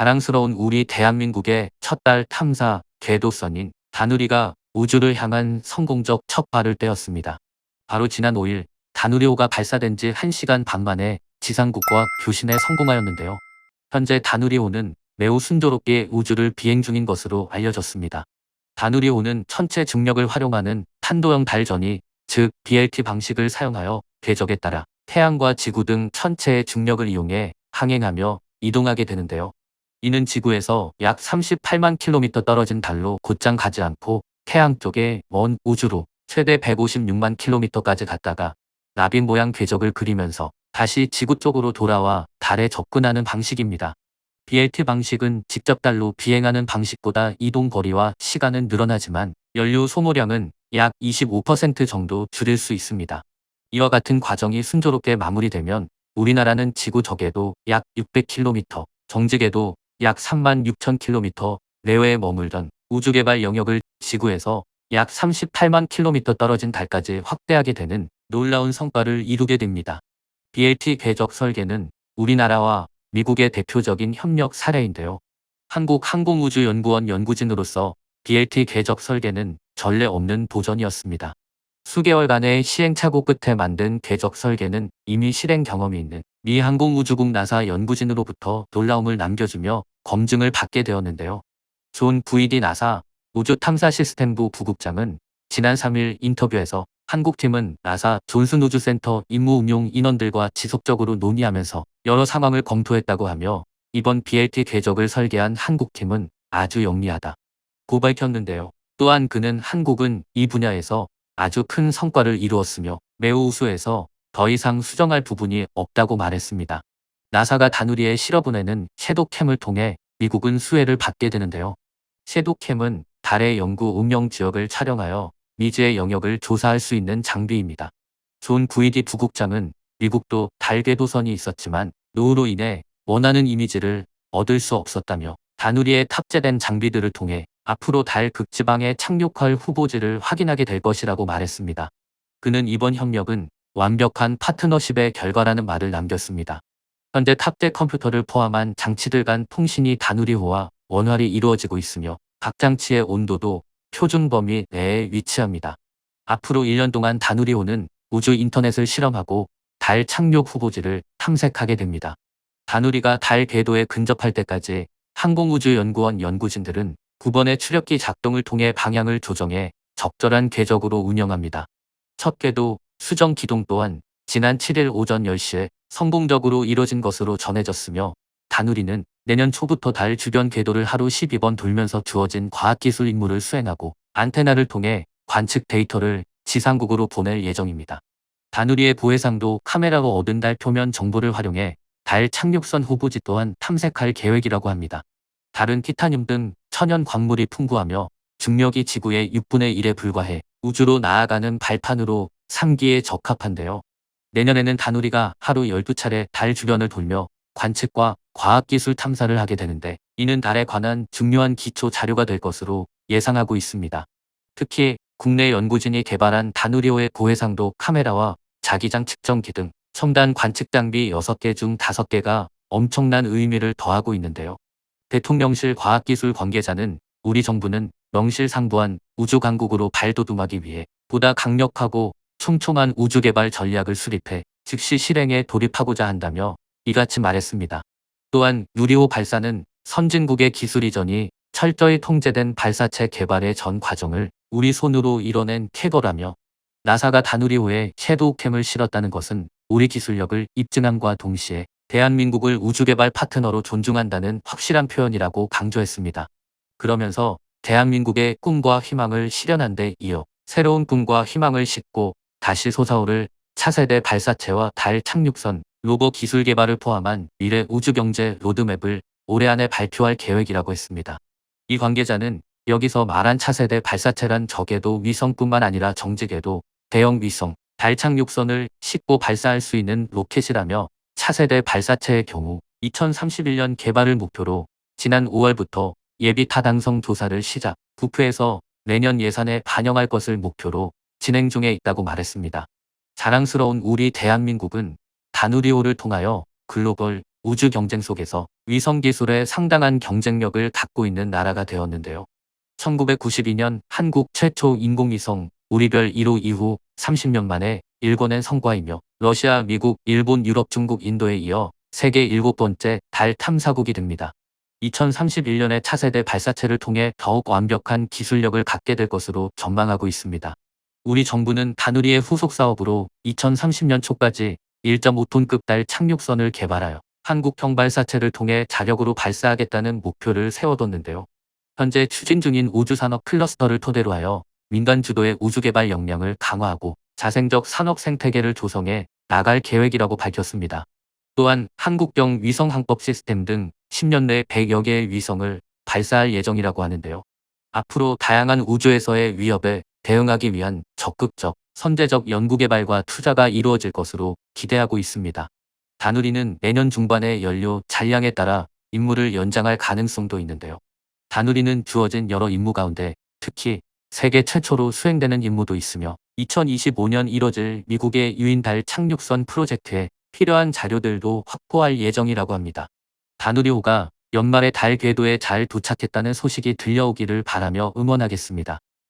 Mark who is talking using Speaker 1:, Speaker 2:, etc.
Speaker 1: 자랑스러운 우리 대한민국의 첫 달 탐사 궤도선인 다누리가 우주를 향한 성공적 첫 발을 떼었습니다. 바로 지난 5일 다누리5가 발사된 지 1시간 반 만에 지상국과 교신에 성공하였는데요. 현재 다누리5는 매우 순조롭게 우주를 비행 중인 것으로 알려졌습니다. 다누리5는 천체 중력을 활용하는 탄도형 달 전이, 즉 BLT 방식을 사용하여 궤적에 따라 태양과 지구 등 천체의 중력을 이용해 항행하며 이동하게 되는데요. 이는 지구에서 약 38만 킬로미터 떨어진 달로 곧장 가지 않고 태양 쪽의 먼 우주로 최대 156만 킬로미터까지 갔다가 나비 모양 궤적을 그리면서 다시 지구 쪽으로 돌아와 달에 접근하는 방식입니다. BLT 방식은 직접 달로 비행하는 방식보다 이동 거리와 시간은 늘어나지만 연료 소모량은 약 25% 정도 줄일 수 있습니다. 이와 같은 과정이 순조롭게 마무리되면 우리나라는 지구 적에도 약 600km, 정직에도 약 3만 6천 킬로미터 내외에 머물던 우주개발 영역을 지구에서 약 38만 킬로미터 떨어진 달까지 확대하게 되는 놀라운 성과를 이루게 됩니다. BLT 궤적 설계는 우리나라와 미국의 대표적인 협력 사례인데요. 한국항공우주연구원 연구진으로서 BLT 궤적 설계는 전례 없는 도전이었습니다. 수개월간의 시행착오 끝에 만든 궤적 설계는 이미 실행 경험이 있는 미 항공우주국 나사 연구진으로부터 놀라움을 남겨주며 검증을 받게 되었는데요. 존 VD 나사 우주탐사시스템부 부국장은 지난 3일 인터뷰에서 한국팀은 나사 존슨 우주센터 임무응용 인원들과 지속적으로 논의하면서 여러 상황을 검토했다고 하며 이번 BLT 궤적을 설계한 한국팀은 아주 영리하다고 밝혔는데요. 또한 그는 한국은 이 분야에서 아주 큰 성과를 이루었으며 매우 우수해서 더 이상 수정할 부분이 없다고 말했습니다. 나사가 다누리에 실어보내는 섀도우캠을 통해 미국은 수혜를 받게 되는데요. 섀도우캠은 달의 영구 운명 지역을 촬영하여 미지의 영역을 조사할 수 있는 장비입니다. 존 VD 부국장은 미국도 달 궤도선이 있었지만 노후로 인해 원하는 이미지를 얻을 수 없었다며 다누리에 탑재된 장비들을 통해 앞으로 달 극지방에 착륙할 후보지를 확인하게 될 것이라고 말했습니다. 그는 이번 협력은 완벽한 파트너십의 결과라는 말을 남겼습니다. 현재 탑재 컴퓨터를 포함한 장치들 간 통신이 다누리호와 원활히 이루어지고 있으며 각 장치의 온도도 표준 범위 내에 위치합니다. 앞으로 1년 동안 다누리호는 우주 인터넷을 실험하고 달 착륙 후보지를 탐색하게 됩니다. 다누리가 달 궤도에 근접할 때까지 항공우주연구원 연구진들은 9번의 추력기 작동을 통해 방향을 조정해 적절한 궤적으로 운영합니다. 첫 궤도 수정 기동 또한 지난 7일 오전 10시에 성공적으로 이뤄진 것으로 전해졌으며 다누리는 내년 초부터 달 주변 궤도를 하루 12번 돌면서 주어진 과학기술 임무를 수행하고 안테나를 통해 관측 데이터를 지상국으로 보낼 예정입니다. 다누리의 보해상도 카메라로 얻은 달 표면 정보를 활용해 달 착륙선 후보지 또한 탐색할 계획이라고 합니다. 달은 티타늄 등 천연 광물이 풍부하며 중력이 지구의 6분의 1에 불과해 우주로 나아가는 발판으로 삼기에 적합한데요. 내년에는 다누리가 하루 12차례 달 주변을 돌며 관측과 과학기술 탐사를 하게 되는데 이는 달에 관한 중요한 기초 자료가 될 것으로 예상하고 있습니다. 특히 국내 연구진이 개발한 다누리호의 고해상도 카메라와 자기장 측정기 등 첨단 관측 장비 6개 중 5개가 엄청난 의미를 더하고 있는데요. 대통령실 과학기술 관계자는 우리 정부는 명실상부한 우주강국으로 발돋움하기 위해 보다 강력하고 촘촘한 우주개발 전략을 수립해 즉시 실행에 돌입하고자 한다며 이같이 말했습니다. 또한 누리호 발사는 선진국의 기술 이전이 철저히 통제된 발사체 개발의 전 과정을 우리 손으로 이뤄낸 쾌거라며 나사가 다누리호에 섀도우캠을 실었다는 것은 우리 기술력을 입증함과 동시에 대한민국을 우주개발 파트너로 존중한다는 확실한 표현이라고 강조했습니다. 그러면서 대한민국의 꿈과 희망을 실현한 데 이어 새로운 꿈과 희망을 싣고 다시 솟아오를 차세대 발사체와 달 착륙선, 로버 기술 개발을 포함한 미래 우주경제 로드맵을 올해 안에 발표할 계획이라고 했습니다. 이 관계자는 여기서 말한 차세대 발사체란 적에도 위성뿐만 아니라 정직에도 대형 위성, 달 착륙선을 싣고 발사할 수 있는 로켓이라며 차세대 발사체의 경우 2031년 개발을 목표로 지난 5월부터 예비 타당성 조사를 시작, 부표해서 내년 예산에 반영할 것을 목표로 진행 중에 있다고 말했습니다. 자랑스러운 우리 대한민국은 다누리호를 통하여 글로벌 우주 경쟁 속에서 위성 기술에 상당한 경쟁력을 갖고 있는 나라가 되었는데요. 1992년 한국 최초 인공위성 우리별 1호 이후 30년 만에 일궈낸 성과이며 러시아, 미국, 일본, 유럽, 중국, 인도에 이어 세계 7번째 달 탐사국이 됩니다. 2031년에 차세대 발사체를 통해 더욱 완벽한 기술력을 갖게 될 것으로 전망하고 있습니다. 우리 정부는 다누리의 후속 사업으로 2030년 초까지 1.5톤급 달 착륙선을 개발하여 한국형 발사체를 통해 자력으로 발사하겠다는 목표를 세워뒀는데요. 현재 추진 중인 우주산업 클러스터를 토대로 하여 민간 주도의 우주개발 역량을 강화하고 자생적 산업 생태계를 조성해 나갈 계획이라고 밝혔습니다. 또한 한국형 위성항법 시스템 등 10년 내에 100여 개의 위성을 발사할 예정이라고 하는데요. 앞으로 다양한 우주에서의 위협에 대응하기 위한 적극적, 선제적 연구개발과 투자가 이루어질 것으로 기대하고 있습니다. 다누리는 내년 중반에 연료 잔량에 따라 임무를 연장할 가능성도 있는데요. 다누리는 주어진 여러 임무 가운데 특히 세계 최초로 수행되는 임무도 있으며 2025년 이뤄질 미국의 유인 달 착륙선 프로젝트에 필요한 자료들도 확보할 예정이라고 합니다. 다누리호가 연말에 달 궤도에 잘 도착했다는 소식이 들려오기를 바라며 응원하겠습니다.